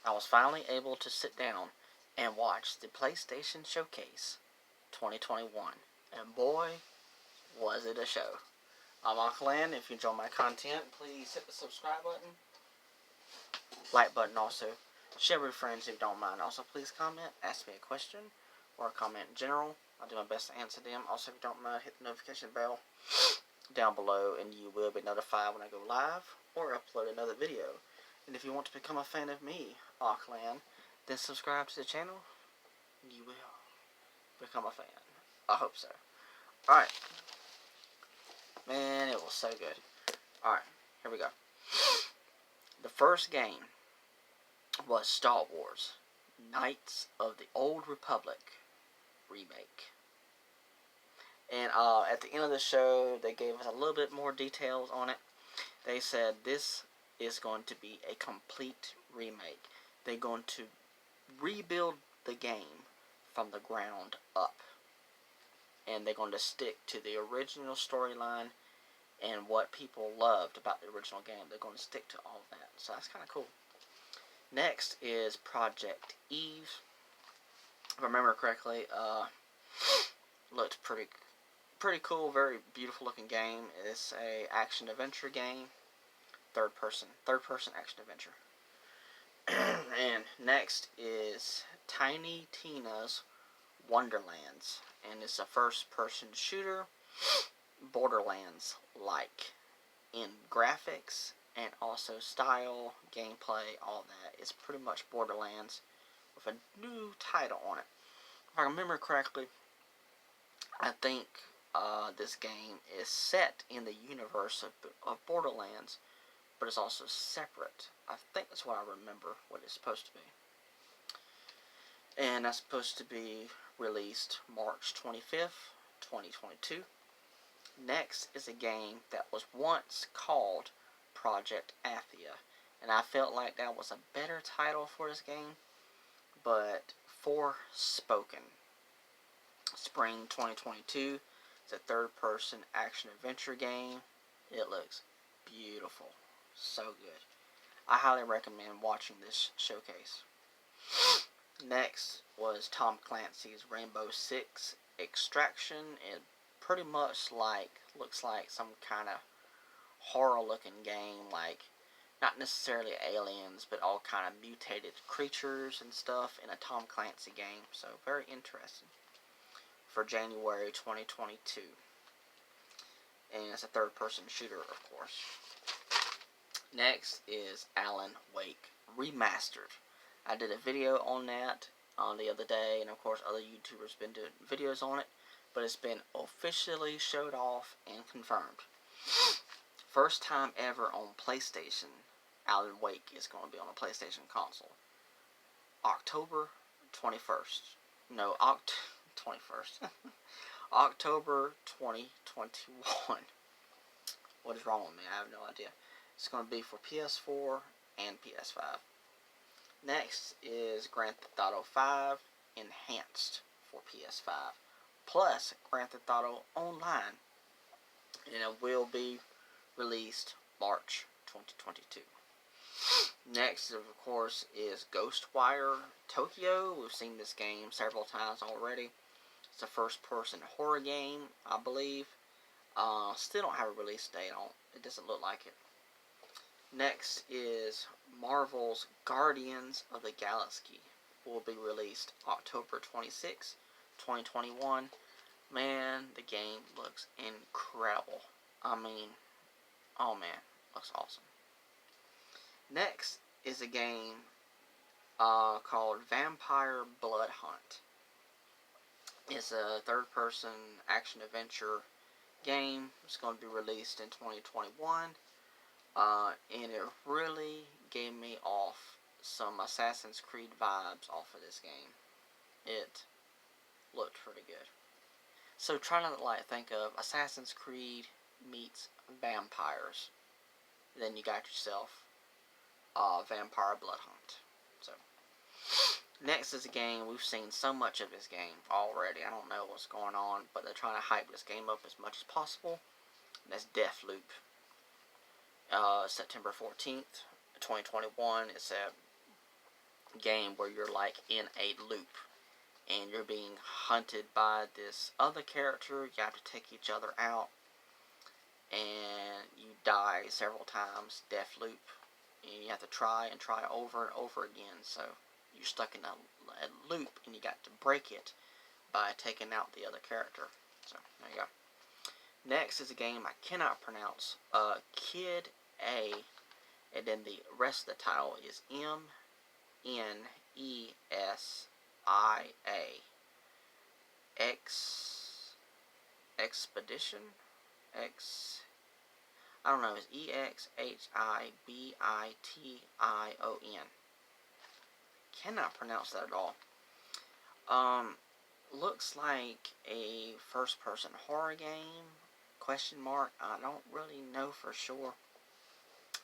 I was finally able to sit down and watch the PlayStation Showcase 2021. And boy, was it a show. I'm Auckland. If you enjoy my content, please hit the subscribe button, like button also. Share with friends if you don't mind. Also, please comment, ask me a question, or a comment in general. I'll do my best to answer them. Also, if you don't mind, hit the notification bell down below and you will be notified when I go live or upload another video. And if you want to become a fan of me, Auckland, then subscribe to the channel. You will become a fan. I hope so. Alright. Man, it was so good. Alright, here we go. The first game was Star Wars Knights of the Old Republic Remake. And at the end of the show, they gave us a little bit more details on it. They said this is going to be a complete remake. They're going to rebuild the game from the ground up. And they're going to stick to the original storyline and what people loved about the original game. They're going to stick to all of that. So that's kind of cool. Next is Project Eve. If I remember correctly, looked pretty cool, very beautiful looking game. It's a action adventure game, third person action adventure. And next is Tiny Tina's Wonderlands, and it's a first person shooter, Borderlands like in graphics and also style, gameplay, all that. It's pretty much Borderlands with a new title on it. If I remember correctly, I think this game is set in the universe of Borderlands, but it's also separate. I think that's what I remember what it's supposed to be. And that's supposed to be released March 25th, 2022. Next is a game that was once called Project Athia, and I felt like that was a better title for this game, but Forspoken. Spring 2022. It's a third-person action-adventure game. It looks beautiful. So good. I highly recommend watching this showcase. Next was Tom Clancy's Rainbow Six Extraction. It pretty much looks like some kind of horror-looking game, like not necessarily aliens, but all kind of mutated creatures and stuff in a Tom Clancy game. So very interesting. For January 2022. And it's a third-person shooter, of course. Next is Alan Wake Remastered. I did a video on that the other day, and of course other YouTubers been doing videos on it, but it's been officially showed off and confirmed. First time ever on PlayStation, Alan Wake is going to be on a PlayStation console. October 21st. No, 21st. October 2021. What is wrong with me? I have no idea. It's going to be for PS4 and PS5. Next is Grand Theft Auto 5 Enhanced for PS5. Plus Grand Theft Auto Online. And it will be released March 2022. Next, of course, is Ghostwire Tokyo. We've seen this game several times already. It's a first-person horror game, I believe. Still don't have a release date on it. It doesn't look like it. Next is Marvel's Guardians of the Galaxy. Will be released October 26, 2021. Man, the game looks incredible. I mean, oh man, looks awesome. Next is a game called Vampire Blood Hunt. It's a third-person action-adventure game. It's going to be released in 2021. And it really gave me off some Assassin's Creed vibes off of this game. It looked pretty good. So try to think of Assassin's Creed meets vampires. Then you got yourself Vampire Blood Hunt. So next is a game, we've seen so much of this game already. I don't know what's going on, but they're trying to hype this game up as much as possible. And that's Deathloop. September 14th, 2021. It's a game where you're like in a loop and you're being hunted by this other character. You have to take each other out, and you die several times, death loop, and you have to try and try over and over again. So you're stuck in a loop, and you got to break it by taking out the other character. So there you go. Next is a game I cannot pronounce. Kid A, and then the rest of the title is Mnesia. Expedition? I don't know, it's Exhibition. Cannot pronounce that at all. Looks like a first-person horror game, question mark. I don't really know for sure.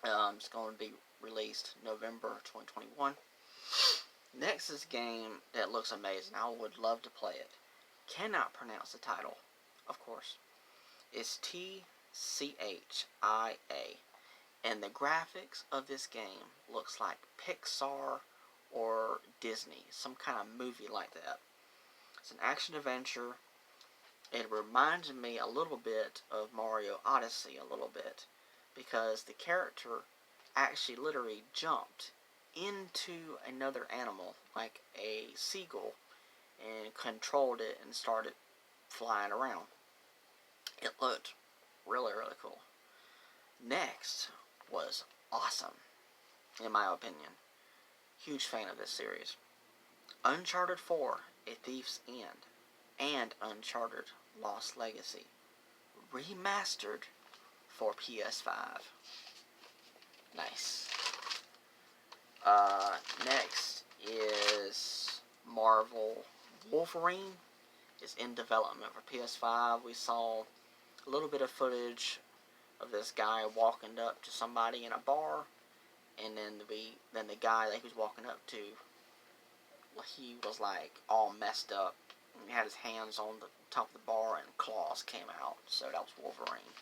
It's going to be released November 2021. Next is a game that looks amazing. I would love to play it. Cannot pronounce the title, of course. It's Tchia. And the graphics of this game looks like Pixar or Disney. Some kind of movie like that. It's an action-adventure. It reminds me a little bit of Mario Odyssey a little bit, because the character actually literally jumped into another animal, like a seagull, and controlled it and started flying around. It looked really, really cool. Next was awesome, in my opinion. Huge fan of this series. Uncharted 4, A Thief's End, and Uncharted Lost Legacy, remastered for PS5. Nice. Next is Marvel Wolverine. Is in development for PS5. We saw a little bit of footage of this guy walking up to somebody in a bar, and then the guy that he was walking up to, he was like all messed up. He had his hands on the top of the bar and claws came out. So that was Wolverine.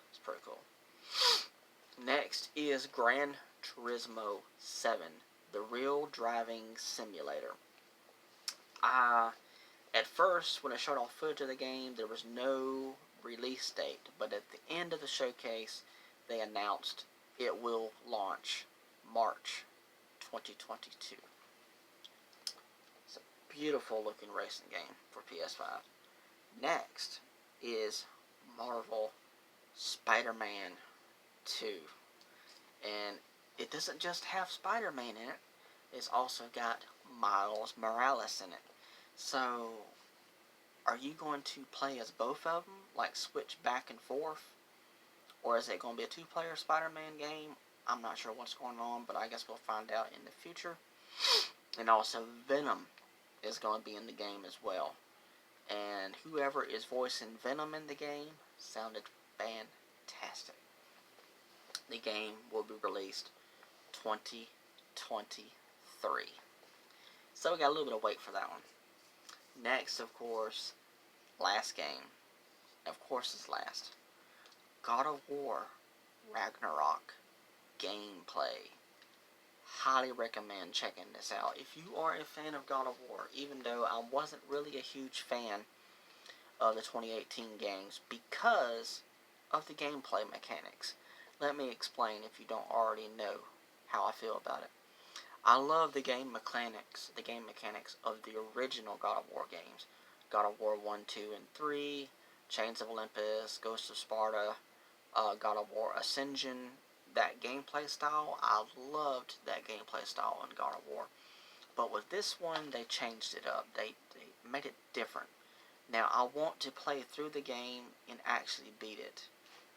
It's pretty cool. Next is Gran Turismo 7, the real driving simulator. At first, when I showed off footage of the game, there was no release date, but at the end of the showcase, they announced it will launch March 2022. It's a beautiful looking racing game for PS5. Next is Marvel Spider-Man 2. And it doesn't just have Spider-Man in it, it's also got Miles Morales in it. So, are you going to play as both of them, like switch back and forth? Or is it going to be a two-player Spider-Man game? I'm not sure what's going on, but I guess we'll find out in the future. And also, Venom is going to be in the game as well. And whoever is voicing Venom in the game sounded fantastic. The game will be released 2023. So we got a little bit of wait for that one. Next, of course, last game. Of course it's last. God of War Ragnarok gameplay. Highly recommend checking this out. If you are a fan of God of War, even though I wasn't really a huge fan of the 2018 games because of the gameplay mechanics. Let me explain if you don't already know how I feel about it. I love the game mechanics of the original God of War games. God of War 1, 2, and 3, Chains of Olympus, Ghost of Sparta, God of War Ascension. That gameplay style, I loved that gameplay style in God of War. But with this one, they changed it up. They made it different. Now, I want to play through the game and actually beat it,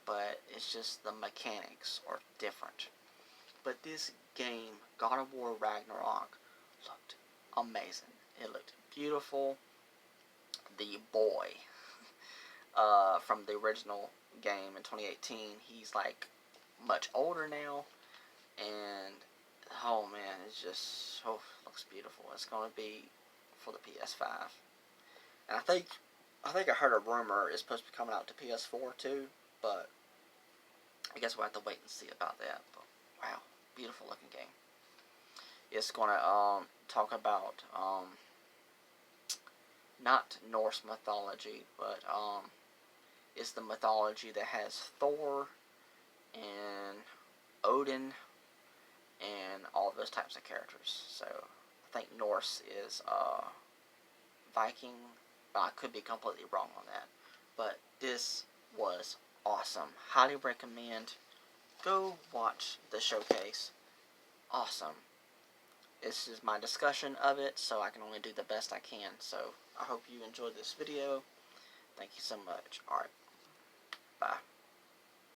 but it's just the mechanics are different. But this game, God of War Ragnarok, looked amazing. It looked beautiful. The boy from the original game in 2018, he's like much older now, and oh man, it's just looks beautiful. It's gonna be for the PS5, and I think I heard a rumor it's supposed to be coming out to PS4 too, but I guess we'll have to wait and see about that. But wow, beautiful looking game. It's gonna talk about not Norse mythology, but it's the mythology that has Thor and Odin and all those types of characters. So I think Norse is Viking, but I could be completely wrong on that. But this was awesome. Highly recommend. Go watch the showcase. Awesome. This is my discussion of it, so I can only do the best I can. So I hope you enjoyed this video. Thank you so much. Alright. Bye.